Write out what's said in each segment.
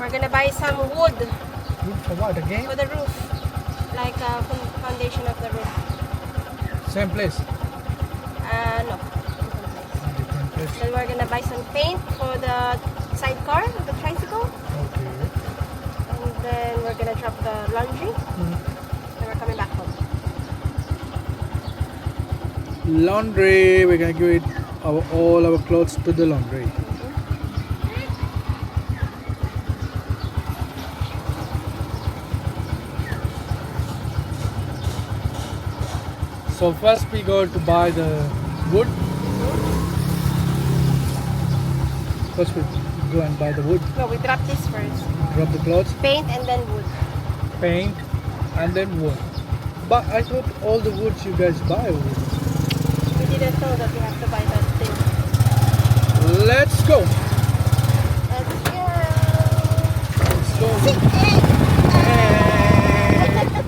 We're gonna buy some wood Wood for what again? for the roof. Like foundation of the roof. Same place. No. Different place. Then we're gonna buy some paint for the sidecar of the tricycle. Okay. And then we're gonna drop the laundry. Then we're coming back home. Laundry. We're gonna give it all our clothes to the laundry. So first we go to buy the wood. First we go and buy the wood. No, we drop this first. Drop the clothes, Paint and then wood. paint, and then wood. But I thought all the woods you guys buy wood. We didn't know that we have to buy that thing. Let's go. Let's go. Let's go.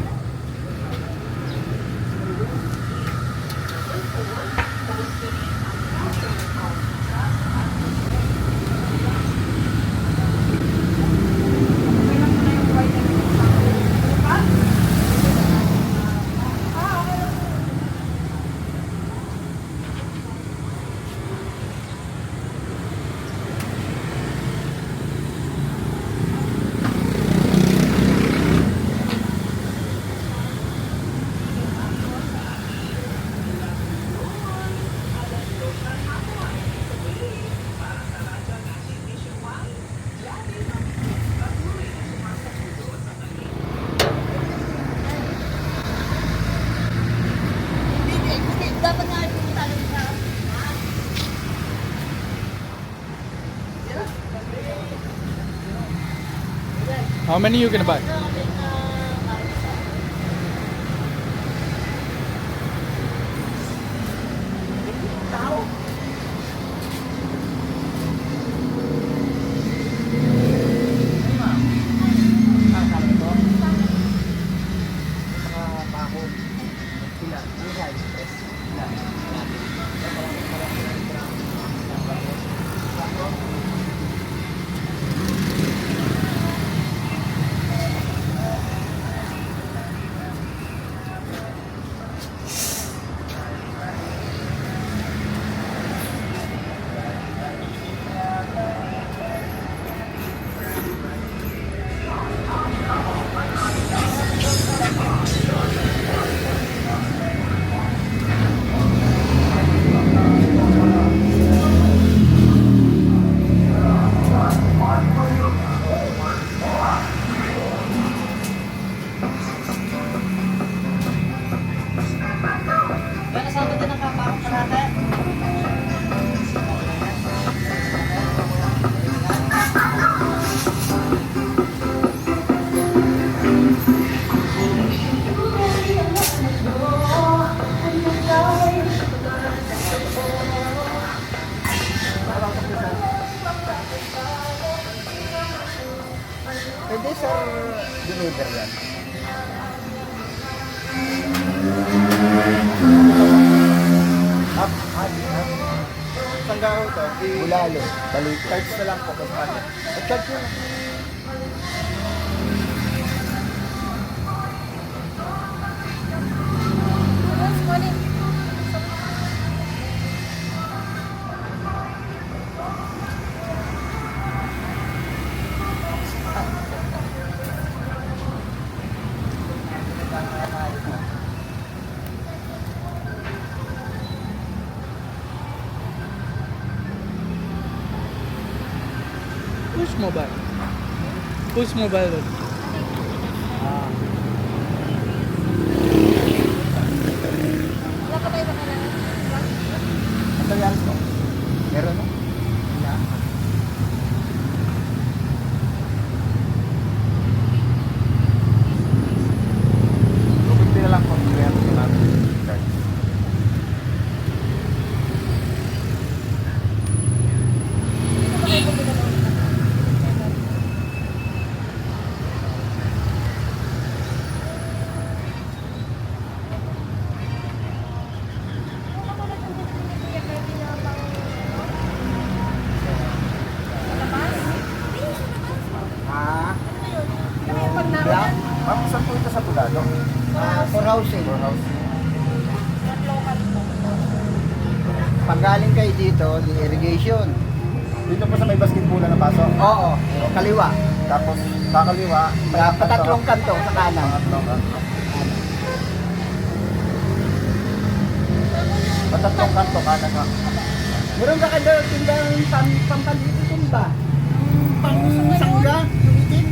How many you gonna buy? Pwede sir, deliver yan. Saan gawin to? Bulalo. Balik. Charge na lang po kasi ano. Charge na lang. Who's mobile? Who's mobile? Wala ka ba iba kailangan? Materials mo? Meron no? Wala. Hindi na lang kung meron na natin. Charge. housing. For house. Not local po. Pag galing kayo dito, di irrigation. Dito po sa may basketball na pasok. Oo, kaliwa. Tapos kakaliwa. Patatlong kanto sa kanan. Patatlong kanto. Patatlong kanto kanan ka. Meron ka kayo tindang pampalitin ba? Pang sangga, yung itim.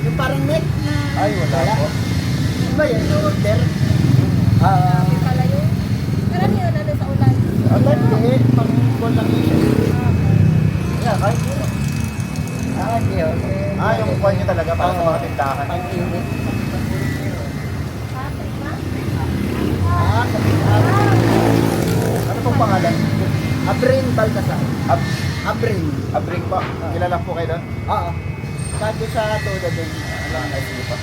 Yung parang net na... Ay, wala po. Ano ba yan? Order? Pala yun. Karamihan na doon sa ulan. Order eh, pang gold lang yun. Yeah, kahit po. Hindi yun. Yung kuha niyo talaga para sa mga tindahan. Pang-init. Ano pong pangalan? Abrin Baltasar. Abrin. Abring po. Kilala po kayo doon? Oo. Sabi sa Toda din. Ay, sige po.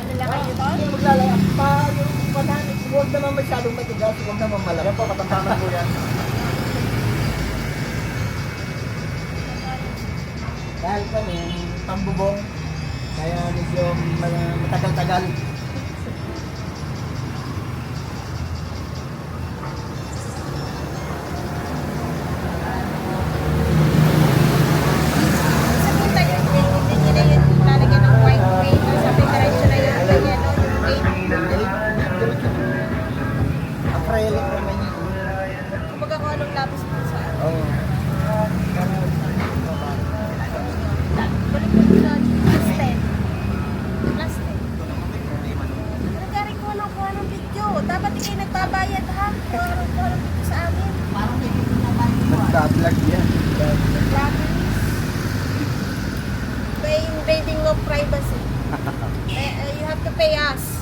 Ano lang kayo doon? Hindi maglalaya. Pa, yung pananit, huwag naman masyadong matigas, huwag naman Yan malaki. po, katamtaman po yan. Dahil kami, pambubong, kaya medyo matagal-tagal. Sa kita yun, hindi nyo na yun lalagyan ng white paint. Sa pinarasyo na yun, ganyan no, yung paint. Acrylic naman yun. Kumbaga kung anong lapis po sa Oo. balik mo sa plastic. Plastic. Nagkarin ko ng video. Dapat hindi kayo nagbabayad ha. Kung anong video sa amin. Nagda-vlog yan. Promise. By invading of privacy. You have to pay us.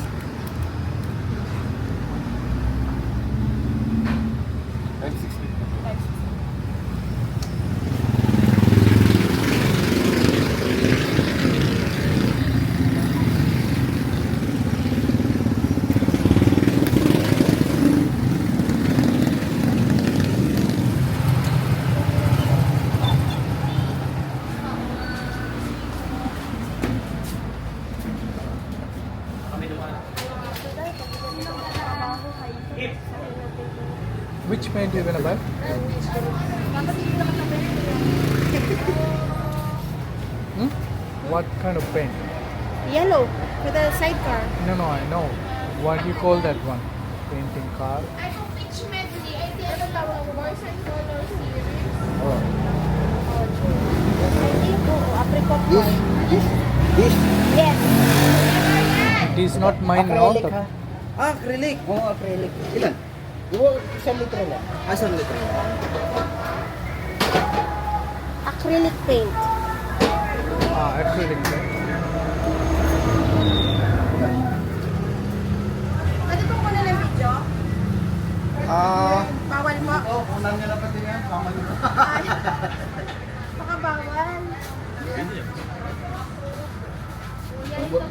Which paint you gonna buy? Hmm? What kind of paint? Yellow for the sidecar. No, I know. What do you call that one? Painting car? Oh. I think apricot This, one. this. Yes. It is not mine now. Acrylic ha? Acrylic? Oo, acrylic. Ilan? Yung 1 litro lang. 1 litro. Acrylic paint. Acrylic paint. Ano po muna ng video? Bawal po. Unang nyo na pati yan. Sama nyo. Baka bawal.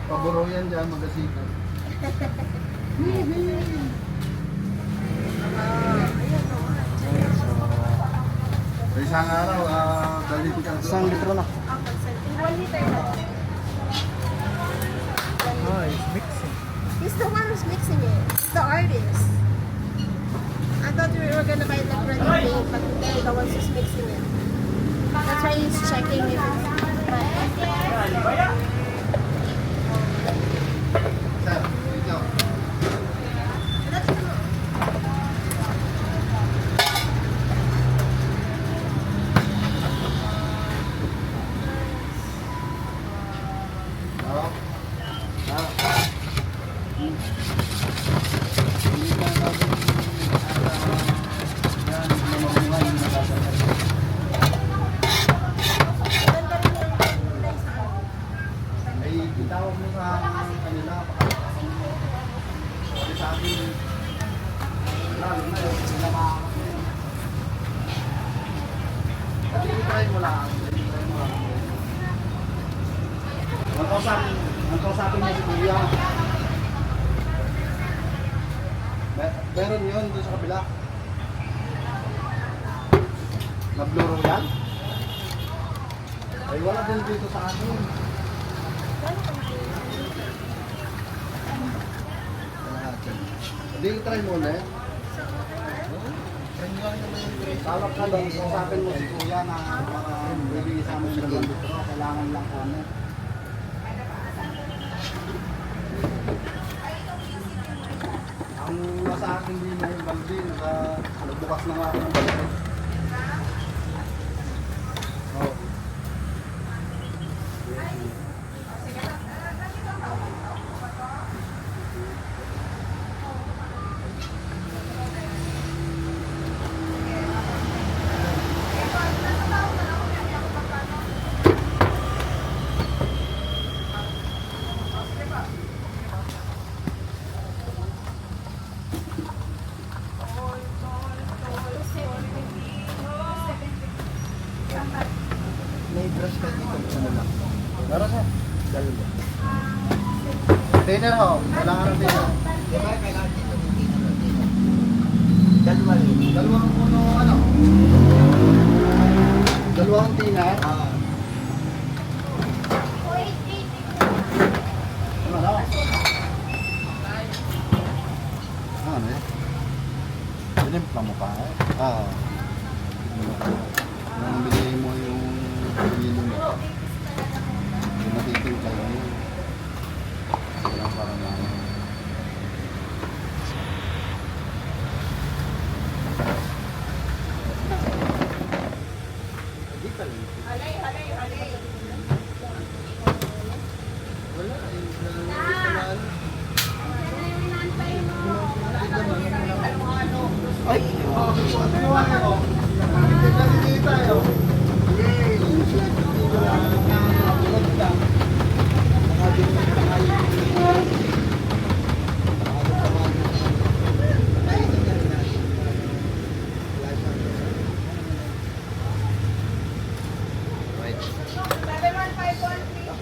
Paburo yan dyan, magasikan. Sa isang araw, dalit ka. 1 litro na. 1 liter na. It's mixing. He's the one who's mixing it. The artist. I thought we were gonna buy the ready paint, but they're the ones who's mixing it. That's why he's checking if it's Sir, dito. Ay, itawag mo sa kanila. Sabi sa akin, lalo na yun, sila makakasya. Kasi i-try mo lang. I-try mo lang. Ang kausapin niya si Kuya. Meron yun doon sa kabila. Na blue yan? Ay wala din dito sa akin. Hindi, try mo ulit. Tawag ka lang, usapin mo si Kuya na bibigay sa amin ng litro. Kailangan lang kami. Ang nasa akin din na yung balde, nagbukas na nga ako ng balde. Oh. May brush ka dito. Ano lang? Meron siya. Dalawa. Dinner ho. Kailangan ng dinner. Diba? Kailangan dito. Dalawa rin. Dalawang puno ano? Dalawang dinner? Ano na? Ano eh? Pinimpla mo pa eh? Nang bigay mo yung piliin mo. Yung natitimpla yun. Walang parang lang. Hindi pa rin. Wala. Ay! Ano yung ano ko? Hindi tayo.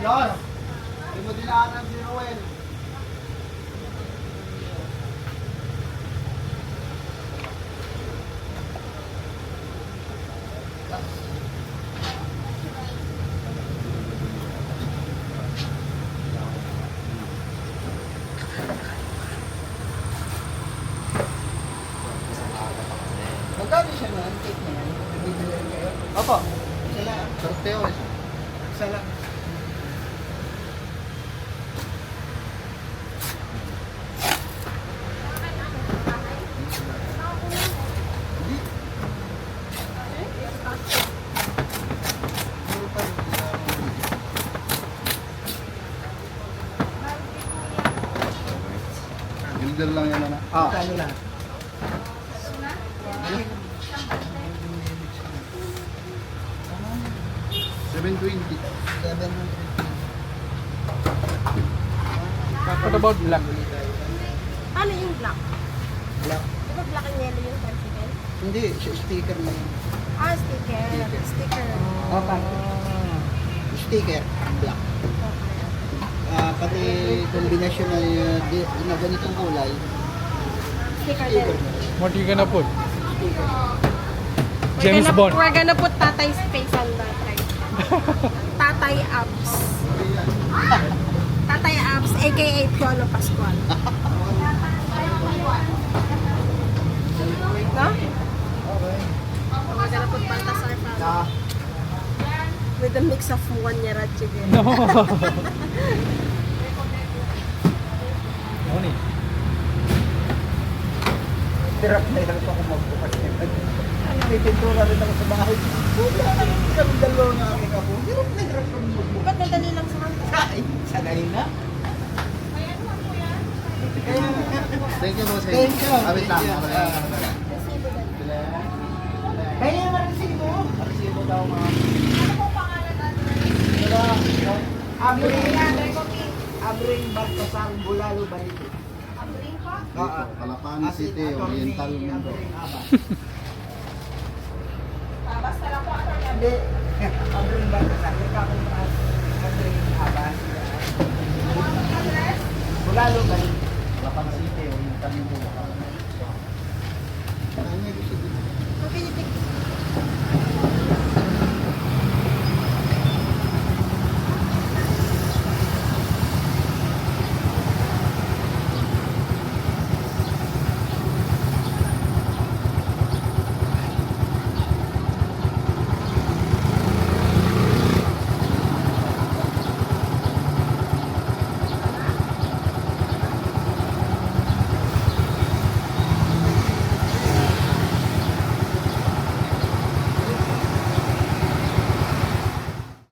Yan! Hindi mo dinaanan si Noel. Magkano siya na? Ang cake na yan? Bibili kayo? Opo. Isa lang. Sorteo isa. Isa lang. Gilder lang yan na. Kano lang? 720. What about black? Ano yung black? Black. Di ba black and yellow yung tricycle? Hindi, sticker na yun. Ah, sticker. Sticker. Sticker, black. Pati kombinasyon na ganitong kulay. Sticker Sticker din. na rin. What you gonna put? Sticker. James Bond. We're gonna put Tatay's face on that, right? Tatay Abs. Tatay Abs, aka Piolo Pascual. No? Okay. We're gonna put Baltasar Fan. Ah, With a mix of Wanyara chicken. No. Only. hirap na hirap ako magbukas nito. May pintura rin ako sa bahay. Wala na rin kami dalawa na aking ako. Hirap na hirap kami magbukas. Ba't nadali lang sa kanto? Ay, sanay na. Thank you, boss. Thank you. Awit lang. Kaya yung resibo. Resibo daw mga. Abring Baltasar Bulalo Balito. Abring po? Calapan City, Oriental Mundo. Basta lang po, attorney. Hindi. Abring Baltasar. Abring Abas. Bulalo Balito. Calapan City, Oriental Mundo.